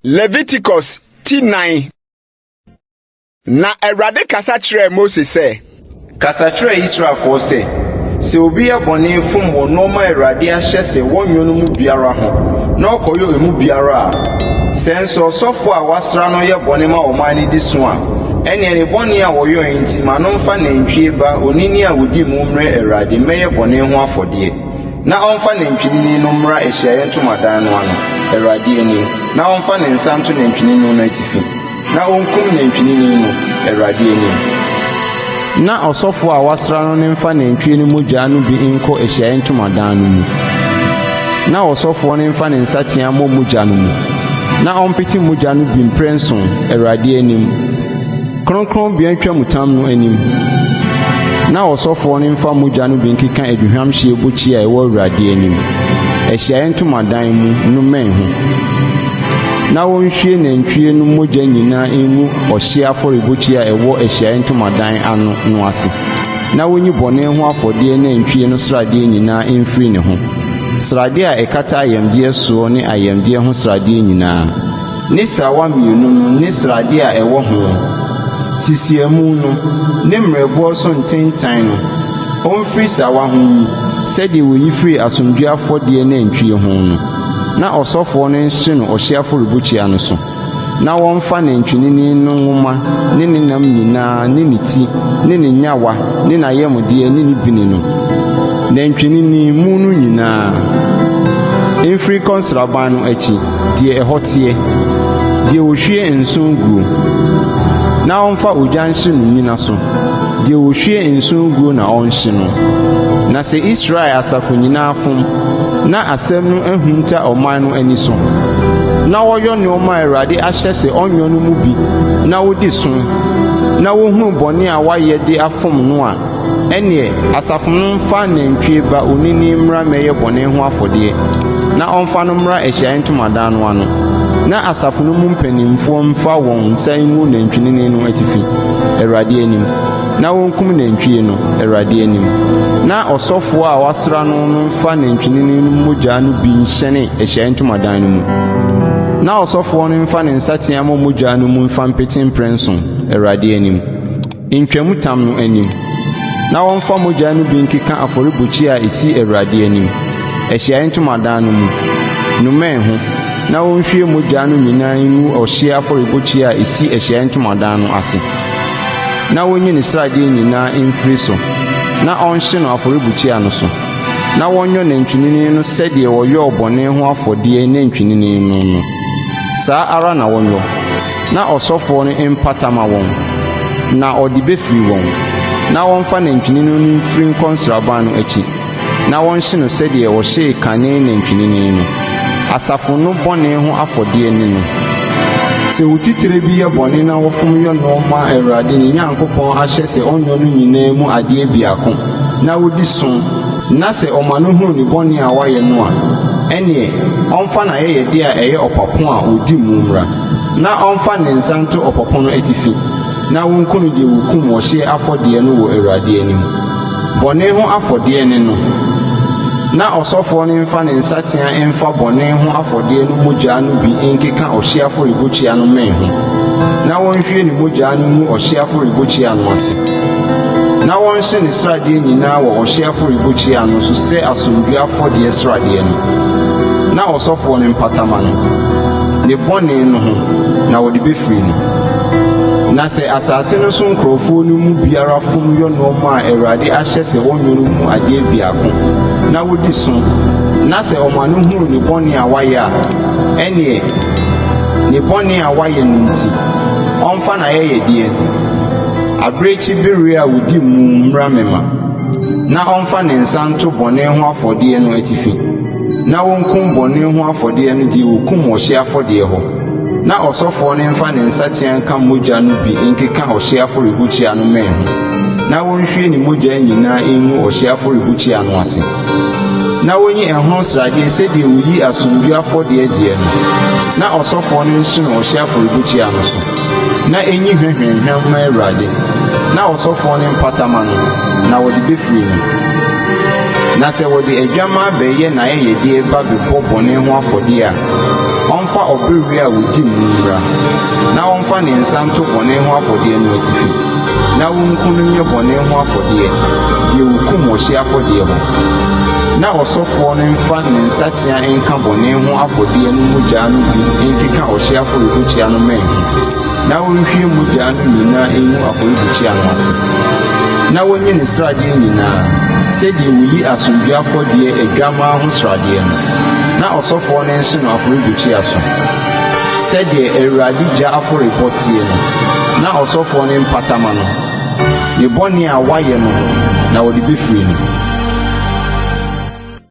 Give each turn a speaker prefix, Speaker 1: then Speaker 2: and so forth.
Speaker 1: Leviticus 9. Na Erade kasa kyerɛ Moses sɛ,
Speaker 2: kasa kyerɛ Israelfoɔ sɛ, sɛ obi abɔne fom wɔ nɔɔma Erade ahyɛ sɛ wɔnnwo no mu biara ho, na ɔkɔyɛ emu biara a, sɛ nso ɔsɔfo a wasra no yɛ bɔne ma ɔman no di so a, ɛnea ne bɔne a wɔyɛ nti ma no mfa nantwie ba onini a wodi mu mmerɛ Erade mɛyɛ bɔne ho afɔdeɛ, na ɔmfa nantwinini no mmra Ahyiaeɛ Ntomadan no ano, Erade anim, na ɔmfa ne nsa nto nantwinini no atifi, na ɔnkum nantwinini no Erade anim.
Speaker 3: Na ɔsɔfo a wasra no ne mfa nantwie no mogya no bi nkɔ Ahyiaeɛ Ntomadan no mu. Na ɔsɔfo no mfa ne nsateaa mmɔ mogya no mu, na ɔmpete mogya no bi mprɛnson Erade anim, kronkronbea ntwamutam no anim. Na ɔsɔfo no mfa mogya no bi nkeka aduhwamhyeɛ bɔkyi a ɛwɔ Awurade anim, Ahyiaeɛ Ntomadan mu no mmɛn ho. Na wɔnhwie nantwie no mogya nyinaa ngu ɔhyeɛ afɔrebɔkyi a ɛwɔ Ahyiaeɛ Ntomadan ano no ase. Na wɔnyi bɔne ho afɔdeɛ nantwie no sradeɛ nyinaa mfiri ne ho, sradeɛ a ɛkata ayamdeɛ soɔ ne ayamdeɛ ho sradeɛ nyinaa, ne sawa mmienu no ne sradeɛ a ɛwɔ ho, sisiamu no ne mmerɛboɔ so ntentan no, ɔmfiri sawa ho yi, sɛdeɛ wɔyi firi asomdwoe afɔdeɛ nantwie ho no. Na ɔsɔfoɔ no nhye no ɔhyeɛ afɔrebɔkyia no so, na wɔmfa nantwinini no nwoma ne ne nam nyinaa ne ne ti ne ne nyawa ne n'ayamdeɛ ne ne bini no, nantwinini mu no nyinaa, mfiri kɔnsraban no akyi, deɛ ɛhɔ teɛ, deɛ wɔhwie nso guo, na ɔmfa ogya nhye no nyina so, deɛ wɔhwie nso guo na ɔnhye no. Na sɛ Israel asafo nyinaa fom, na asɛm no ahunta ɔman no ani so, na wɔyɔ nneɛma a Awurade ahyɛ sɛ ɔnyɔ no mu bi, na wodi so, na wohunu bɔne a wayɛ de afom no a, ɛneɛ asafo no mfa nantwie ba onini mmra mɛyɛ bɔne ho afɔdeɛ, na ɔmfa no mmra Ahyiaeɛ Ntomadan no ano, na asafo no mu mpanimfoɔ mfa wɔn nsa ngu nantwinini no atifi, Awurade anim, na wɔnkum nantwie no Awurade anim. Na ɔsɔfoɔ a wasra no no mfa nantwinini no mogya no bi nhyɛne Ahyiaeɛ Ntomadan no mu. Na ɔsɔfoɔ no mfa ne nsateaa mmɔ mogya no mu mfa mpete mprɛnson Awurade anim, ntwamutam no anim. Na wɔmfa mogya no bi nkeka afɔrebɔkyi a ɛsi Awurade anim, Ahyiaeɛ Ntomadan no mu, no mmɛn ho. Na wɔnhwie mogya no nyinaa ngu ɔhyeɛ afɔrebɔkyi a ɛsi Ahyiaeɛ Ntomadan no ase. Na wɔnyi ne sradeɛ nyinaa mfiri so, na ɔnhye no afɔrebɔkyia no so. Na wɔnyɔ nantwinini no sɛdeɛ wɔyɔɔ bɔne ho afɔdeɛ nantwinini no no, saa ara na wɔnyɔ. Na ɔsɔfoɔ no mpata ma wɔn, na ɔde bɛfiri wɔn. Na wɔmfa nantwinini no mfiri nkɔnsraban no akyi, na wɔnhye no sɛdeɛ wɔhyee kane nantwinini no, asafo no bɔne ho afɔdeɛ ne no. Sɛ wo titire bi yɛ bɔne na wɔfom yɛ nɔɔma Awurade ne Nyankopɔn ahyɛ sɛ ɔnyɔ no nyinaa mu adeɛ biako, na wodi so, na sɛ ɔma no hunu ne bɔne a wayɛ no a, ɛneɛ ɔmfa n'ayɛyɛde a ɛyɛ ɔpapo a ɔdi mu mmra, na ɔmfa ne nsa nto ɔpapo no atifi, na wɔnku no deɛ wɔkum ɔhyeɛ afɔdeɛ no wɔ Awurade anim. Bɔne ho afɔdeɛ ne no. Na ɔsɔfoɔ no mfa ne nsateaa mfa bɔne ho afɔdeɛ no mogya no bi nkeka ɔhyeɛ afɔrebɔkyia no mmɛn ho, na wɔnhwie ne mogya no ngu ɔhyeɛ afɔrebɔkyia no ase. Na wɔnhye ne sradeɛ nyinaa wɔ ɔhyeɛ afɔrebɔkyia no so sɛ asomdwoe afɔdeɛ sradeɛ no. Na ɔsɔfoɔ no mpatama no, ne bɔne no ho, na wɔde bɛfiri no. Na sɛ asase no so nkurɔfoɔ no mu biara fom yɔ nneɛma a Awurade ahyɛ sɛ ɔnyɔ no mu adeɛ biako, na wodi so, na sɛ ɔma no hunu ne bɔne a wayɛ a, ɛneɛ ne bɔne a wayɛ no nti, ɔmfa n'ayɛyɛdeɛ, abirekyi bereɛ a wodi mu mmra mema, na ɔmfa ne nsa nto bɔne ho afɔdeɛ no atifi, na wɔnkum bɔne ho afɔdeɛ no deɛ wɔkum ɔhyeɛ afɔdeɛ hɔ. Na ɔsɔfoɔ no mfa ne nsateaa nka mogya no bi nkeka ɔhyeɛ afɔrebɔkyia no mmɛn ho, na wɔnhwie ne mogya nyinaa ngu ɔhyeɛ afɔrebɔkyia no ase. Na wɔnyi ɛho sradeɛ sɛdeɛ wɔyi asomdwoe afɔdeɛ deɛ no. Na ɔsɔfoɔ no nhye no ɔhyeɛ afɔrebɔkyia no so, na ɛnyi hwɛhwɛnhwɛn ma Awurade. Na ɔsɔfoɔ no mpatama no, na wɔde bɛfiri no. Na sɛ wɔde adwammaa bɛyɛ n'ayɛyɛdeɛ ba bɛbɔ bɔne ho afɔdeɛ a, ɔmfa ɔbɛwie a wɔdi mu mmra na ɔmfa ne nsa nto bɔne ho afɔdeɛ no atifi na wɔnku no nyɛ bɔne ho afɔdeɛ deɛ wɔkum ɔhye afɔdeɛ ho na ɔsɔfoɔ no mfa ne nsatea nka bɔne ho afɔdeɛ no mogya no bi nkeka ɔhye afɔrebukyia no mmɛn ho na wɔnhwie mogya no nyinaa ɛngu afɔrebukyia no ase na wɔnyi ne sradeɛ nyinaa sɛdeɛ wɔyi asomdwoe afɔdeɛ adwammaa ho sradeɛ no na ɔsɔfoɔ no nhye no afɔrebukyia so sɛdeɛ Awurade gya afɔrebɔ tie no na ɔsɔfoɔ no mpatama no ne bɔne a wayɛ no na wɔde bɛfiri no